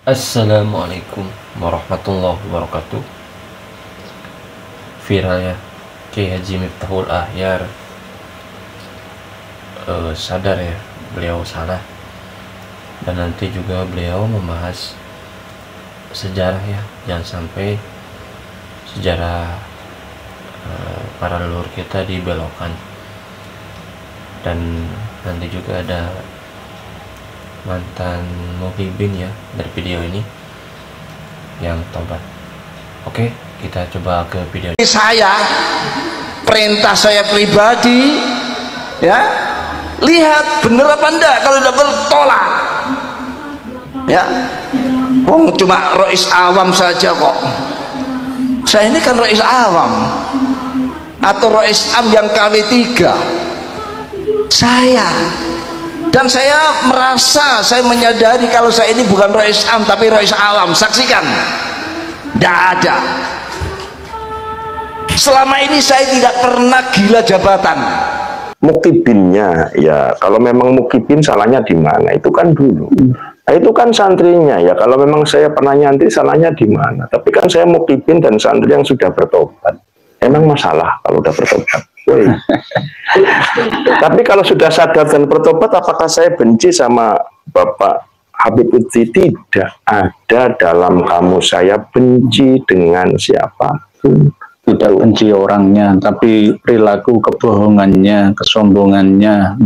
Assalamualaikum warahmatullahi wabarakatuh. Viral ya, Kiai Haji Miftahul Ahyar sadar ya beliau salah, dan nanti juga beliau membahas sejarah ya, jangan sampai sejarah para leluhur kita dibelokkan. Dan nanti juga ada mantan muhibin ya dari video ini yang tobat. Oke, kita coba ke video ini. Perintah saya pribadi ya, lihat bener apa enggak. Kalau udah bertolak ya, cuma rois awam saja kok. Saya ini kan rois awam atau rois am yang KW3 dan saya merasa, saya menyadari kalau saya ini bukan rois am tapi rois awam. Saksikan, tidak ada. Selama ini saya tidak pernah gila jabatan. Mukibinnya ya, kalau memang mukibin salahnya di mana, itu kan dulu. Nah, itu kan santrinya ya, kalau memang saya pernah nyantri salahnya di mana. Tapi kan saya mukibin dan santri yang sudah bertobat. Emang masalah kalau udah bertobat? Tapi kalau sudah sadar dan bertobat, apakah saya benci sama Bapak Habib Lutfi? Tidak ada dalam kamus saya benci dengan siapapun. Tidak benci orangnya, tapi perilaku kebohongannya, kesombongannya,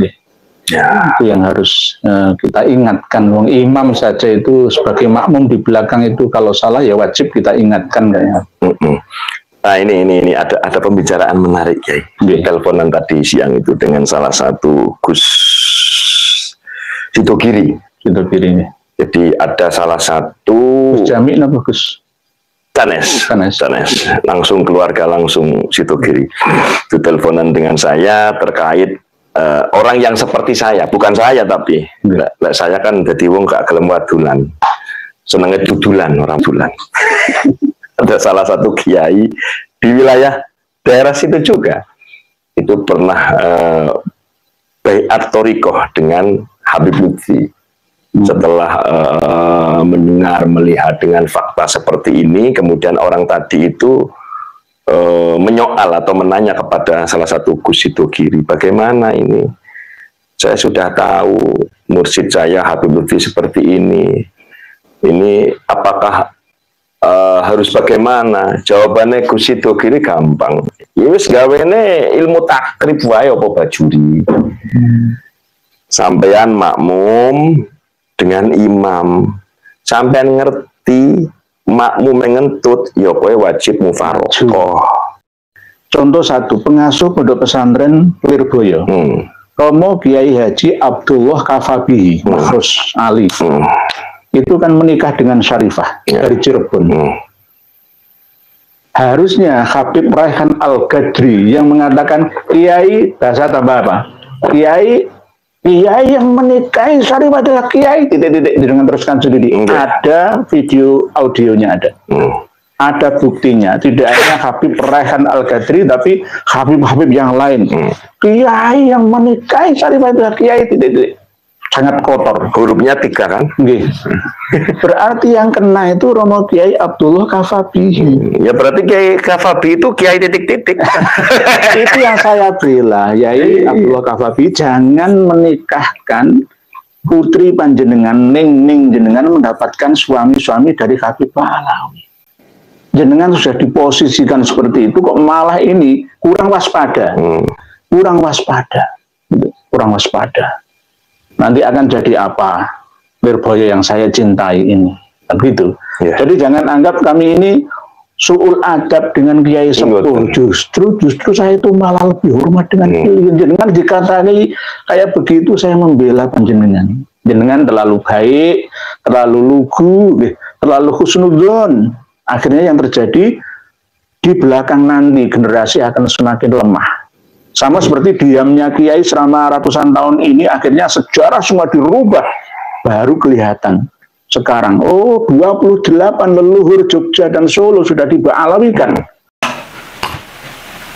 ya. Itu yang harus kita ingatkan. Wong imam saja itu sebagai makmum di belakang itu kalau salah ya wajib kita ingatkan kayaknya. Nah ini ada pembicaraan menarik ya. Teleponan tadi siang itu dengan salah satu Gus Sidogiri. Sidogiri. Jadi ada salah satu Gus Jami apa Gus? Sanes. Langsung keluarga langsung Sidogiri. Itu teleponan dengan saya terkait orang yang seperti saya, bukan saya tapi saya kan jadi wong gak gelem wadulan. Senenge dudulan, orang dudulan. Ada salah satu kiai di wilayah daerah situ juga itu pernah baiat thoriqoh dengan Habib Lutfi. Setelah mendengar, melihat dengan fakta seperti ini, kemudian orang tadi itu menyoal atau menanya kepada salah satu Gus Sidogiri, bagaimana ini? Saya sudah tahu mursyid saya Habib Lutfi seperti ini apakah harus bagaimana? Jawabannya Gus Sidogiri gampang. Ya wis gawene ilmu takrib wae apa bajuri. Sampean makmum dengan imam. Sampean ngerti makmum ngentut ya kowe wajib mufaroqah. Contoh satu, pengasuh pondok pesantren Lirboyo. Romo Kiai Haji Abdullah Kafabihi, Mahfuz Ali. Itu kan menikah dengan Syarifah dari Cirebon. Harusnya Habib Raihan Al-Gadri yang mengatakan Kiai, bahasa tambah apa? Kiai yang menikahi Syarifah adalah Kiai, dengan teruskan sendiri. Ada video audionya ada. Ada buktinya, tidak hanya Habib Raihan Al-Gadri tapi Habib-Habib yang lain. Kiai yang menikahi Syarifah adalah Kiai, sangat kotor. Hurufnya 3 kan? Berarti yang kena itu Romo Kiai Abdullah Kafabihi. Ya berarti Kiai Kafabi itu Kiai titik-titik. Itu yang saya bela, Kiai Abdullah Kafabihi jangan menikahkan putri panjenengan ning jenengan mendapatkan suami-suami dari Habib Pahlawi. Jenengan sudah diposisikan seperti itu kok malah ini kurang waspada. Kurang waspada. Nanti akan jadi apa Lirboyo yang saya cintai ini, begitu. Jadi jangan anggap kami ini suul adab dengan Kiai Sepuh. Justru saya itu malah lebih hormat dengan jenengan. Dikatakan kayak begitu saya membela panjenengan. Jenengan terlalu baik, terlalu lugu, terlalu husnudzon. Akhirnya yang terjadi di belakang nanti generasi akan semakin lemah. Sama seperti diamnya Kiai selama ratusan tahun ini, akhirnya sejarah semua dirubah. Baru kelihatan sekarang, 28 leluhur Jogja dan Solo sudah dibaalawikan.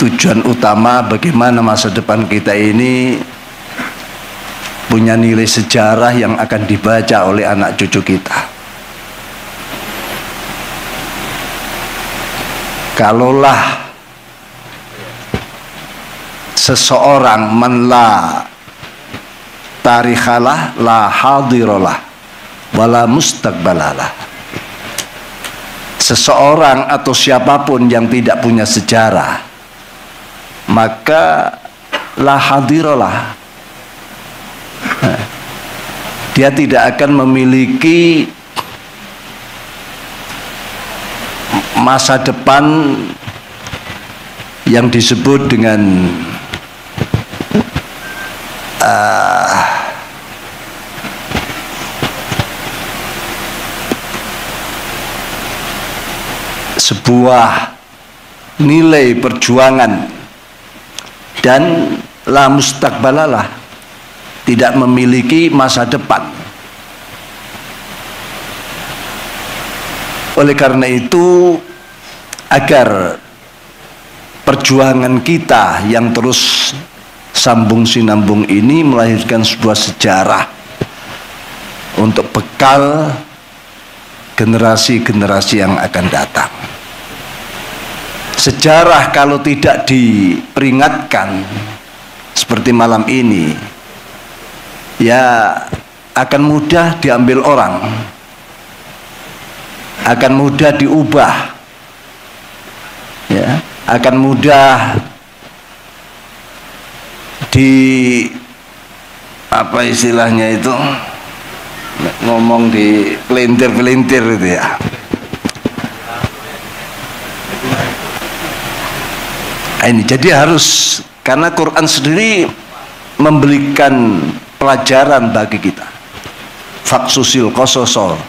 Tujuan utama bagaimana masa depan kita ini punya nilai sejarah yang akan dibaca oleh anak cucu kita. kalaulah seseorang man la tarikhalah la hadirolah wala mustaqbalalah, seseorang atau siapapun yang tidak punya sejarah maka la hadirolah, dia tidak akan memiliki masa depan yang disebut dengan sebuah nilai perjuangan, dan la mustaqbalalah, tidak memiliki masa depan. Oleh karena itu, agar perjuangan kita yang terus sambung sinambung ini melahirkan sebuah sejarah untuk bekal generasi-generasi yang akan datang. Sejarah kalau tidak diperingatkan seperti malam ini, ya akan mudah diambil orang, akan mudah diubah, ya akan mudah di apa istilahnya itu, ngomong di pelintir-pelintir itu ya. Ini jadi harus, karena Quran sendiri memberikan pelajaran bagi kita. Faksusil qasasa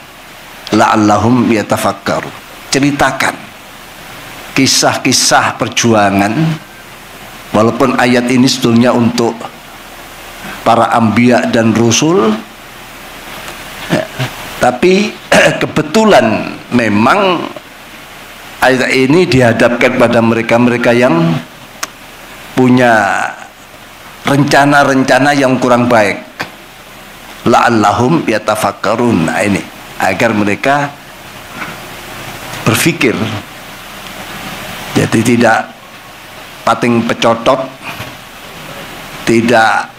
la'allahum yatafakkaru. Ceritakan kisah-kisah perjuangan, walaupun ayat ini sebetulnya untuk para anbiya dan rasul, tapi kebetulan memang ayat ini dihadapkan pada mereka-mereka yang punya rencana-rencana yang kurang baik. La'allahum yatafakkarun. Nah, ini agar mereka berpikir, jadi tidak pating pecotot, tidak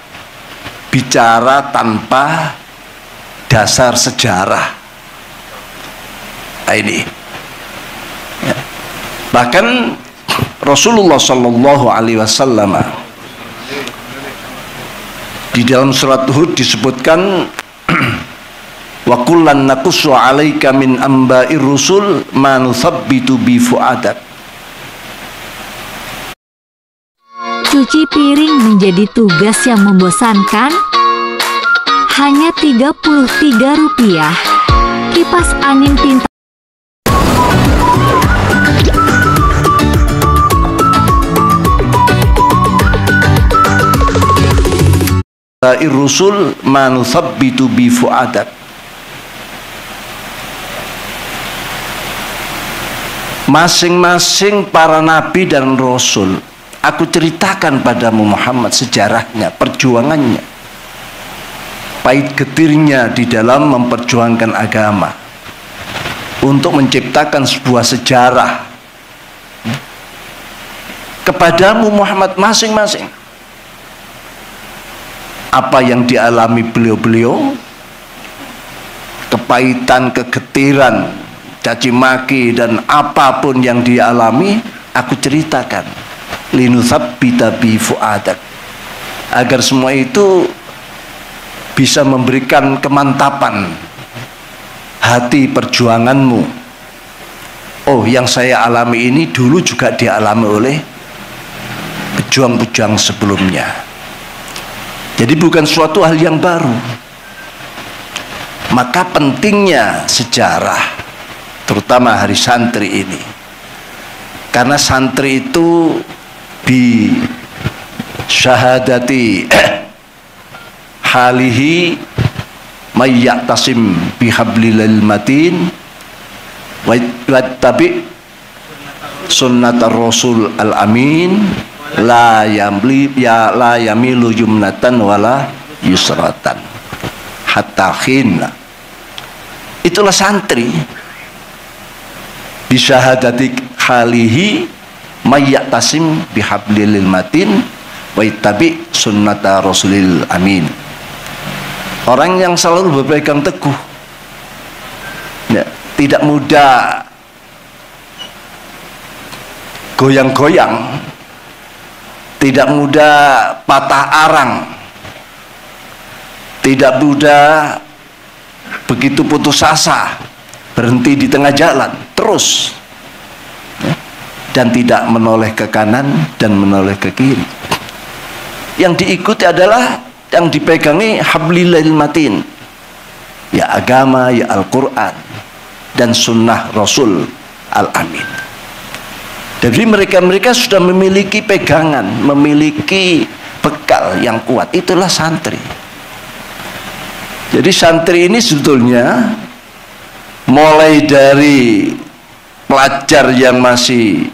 bicara tanpa dasar sejarah. Nah, ini ya. Bahkan Rasulullah Shallallahu Alaihi Wasallam di dalam surat Hud disebutkan wa kullan naqussu 'alaika min amba'ir rusul ma nuthabbitu bi fu'adak. Cuci piring menjadi tugas yang membosankan? Hanya Rp33. Kipas angin pintar Rusul manuthabbitu bi fu'adak. Masing-masing para nabi dan rasul aku ceritakan padamu Muhammad sejarahnya, perjuangannya, pahit getirnya di dalam memperjuangkan agama untuk menciptakan sebuah sejarah kepadamu Muhammad masing-masing. Apa yang dialami beliau-beliau, kepahitan, kegetiran, caci maki dan apapun yang dialami, aku ceritakan. Linutsabbita bi fu'adak, agar semua itu bisa memberikan kemantapan hati perjuanganmu. Oh, yang saya alami ini dulu juga dialami oleh pejuang-pejuang sebelumnya. Jadi bukan suatu hal yang baru. Maka pentingnya sejarah, terutama hari santri ini, karena santri itu bi syahadati halihi may ya'tasim bihablil matin wattabi sunnatar rasul al amin la yamilu jumnatan wala yusratan hatta khina. Itulah santri, bisyahadati halihi mayyatasim bihablil matin wa ittabi sunnata rasulil amin. Orang yang selalu berpegang teguh, ya, tidak mudah goyang-goyang, tidak mudah patah arang, tidak mudah begitu putus asa, berhenti di tengah jalan, terus, ya, dan tidak menoleh ke kanan dan menoleh ke kiri. Yang diikuti adalah yang dipegangi hablil matin, ya agama, ya Al-Quran dan sunnah Rasul Al-Amin. Jadi mereka sudah memiliki pegangan, memiliki bekal yang kuat. Itulah santri. Jadi santri ini sebetulnya mulai dari pelajar yang masih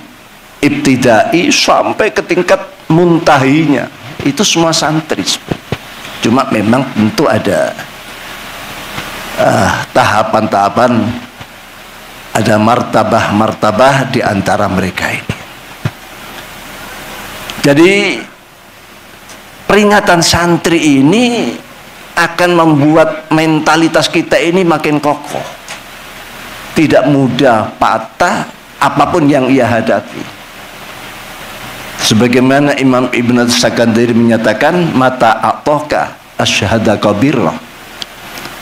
ibtidai sampai ke tingkat muntahinya, itu semua santri. Cuma memang tentu ada tahapan-tahapan, ada martabah-martabah di antara mereka ini. Jadi peringatan santri ini akan membuat mentalitas kita ini makin kokoh, tidak mudah patah apapun yang ia hadapi. Sebagaimana Imam Ibn Sakandari menyatakan, mata a'toka asyhadaka birra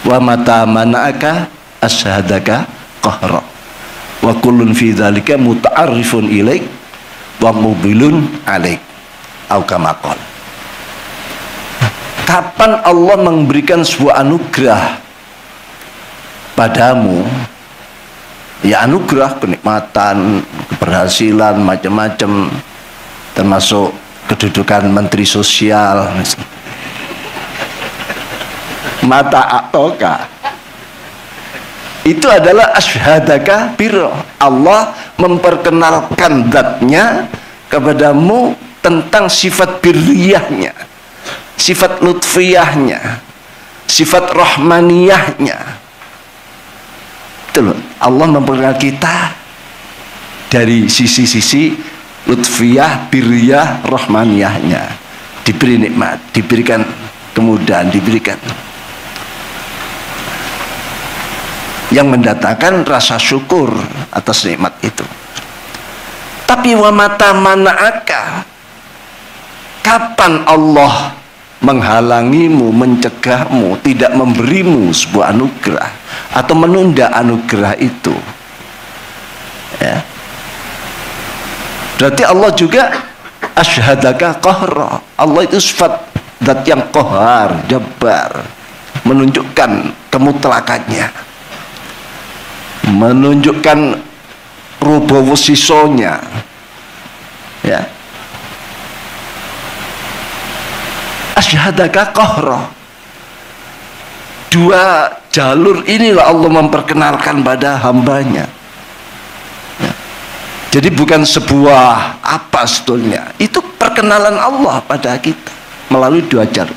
wa mata mana'aka asyhadaka qahra wa kullun fi dzalika muta'arrifun ilaik wa mubilun alaik au kama qala. Kapan Allah memberikan sebuah anugerah padamu, ya anugerah kenikmatan, keberhasilan macam-macam, termasuk kedudukan menteri sosial, mata a'toka, itu adalah asyhadaka birra. Allah memperkenalkan zatnya kepadamu tentang sifat birriyahnya, sifat lutfiyahnya, sifat rahmaniyahnya. Itu loh, Allah memperkenalkan kita dari sisi-sisi lutfiyah, birriyah, rahmaniyahnya. Diberi nikmat, diberikan kemudahan, diberikan yang mendatangkan rasa syukur atas nikmat itu. Tapi wa mata mana'aka, kapan Allah menghalangimu, mencegahmu, tidak memberimu sebuah anugerah atau menunda anugerah itu, ya, berarti Allah juga asyhadaka qahra. Allah itu sifat zat yang qahar, jabbar, menunjukkan kemutlakannya, menunjukkan rubawa sisonya, ya, asyhadaka qahra. Dua jalur inilah Allah memperkenalkan pada hambanya. Jadi bukan sebuah apa sebetulnya, itu perkenalan Allah pada kita melalui dua jalur.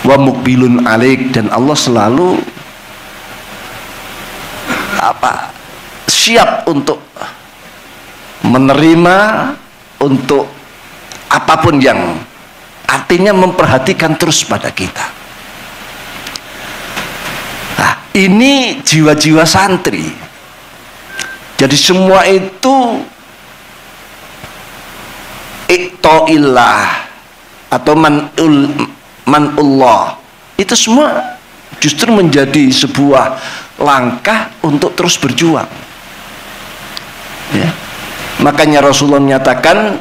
Wa muqbilun alaik, dan Allah selalu siap untuk menerima, untuk apapun yang artinya memperhatikan terus pada kita. Nah, ini jiwa-jiwa santri. Jadi semua itu iqta'illah atau man'ullah, itu semua justru menjadi sebuah langkah untuk terus berjuang, ya. Makanya Rasulullah menyatakan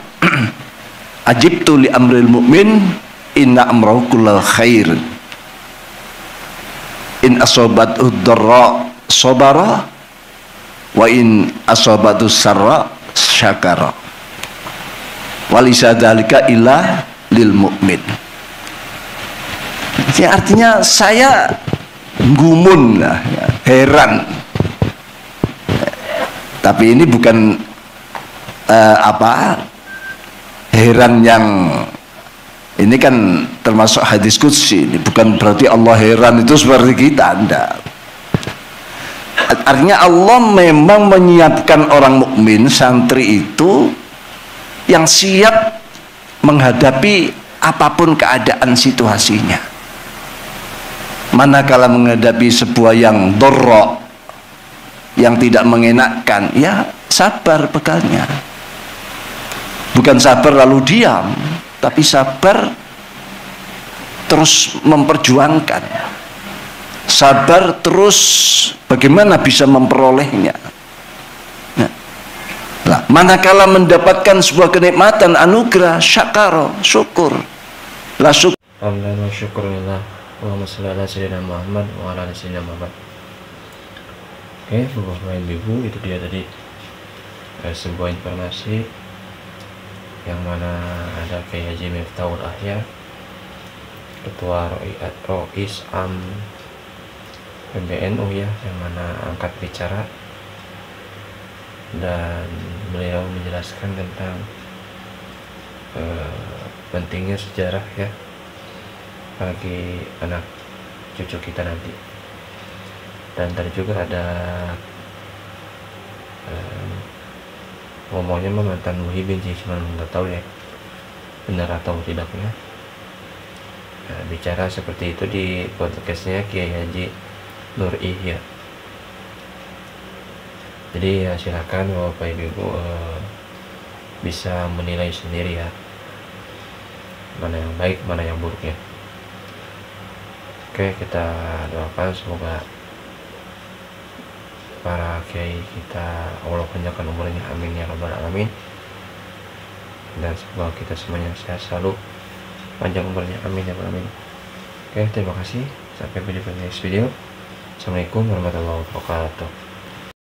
ajibtu li amril mu'min inna amrahu kullal khair in asobathu dharra sobara wa in asabatu sarra syakara walisa dzalika illa lil mu'min. Ya, artinya saya gumun, heran, tapi ini bukan heran yang ini kan termasuk hadis qudsi. Ini bukan berarti Allah heran itu seperti kita, enggak. Artinya Allah memang menyiapkan orang mukmin, santri itu yang siap menghadapi apapun keadaan situasinya. Manakala menghadapi sebuah yang dorok, yang tidak mengenakkan, ya sabar bekalnya. Bukan sabar lalu diam, tapi sabar terus memperjuangkan, sabar terus bagaimana bisa memperolehnya. Nah, manakala mendapatkan sebuah kenikmatan, anugerah, syakaro, syukur, la syukur. Alhamdulillah wa syukurillah. Allahumma sholli ala sayyidina Muhammad wa ala ali sayyidina Muhammad. Oke, Bapak Ibu, itu dia tadi sebuah informasi yang mana ada Kiai Haji Miftahul Ahya, Ketua Rois Am PBNU ya, yang mana angkat bicara dan beliau menjelaskan tentang pentingnya sejarah ya bagi anak cucu kita nanti. Dan tadi juga ada ngomongnya mantan Muhyiddin sih, cuma nggak tahu ya benar atau tidaknya. Bicara seperti itu di podcastnya Kiai Haji Nur Ihya. Jadi ya silakan Bapak Ibu bisa menilai sendiri ya, mana yang baik, mana yang buruknya. Oke, kita doakan semoga para kiai kita Allah panjangkan umurnya, amin ya rabbal alamin, dan semoga kita semuanya sehat selalu, panjang umurnya, amin ya rabbal alamin. Oke, terima kasih, sampai jumpa di next video. Assalamualaikum warahmatullahi wabarakatuh.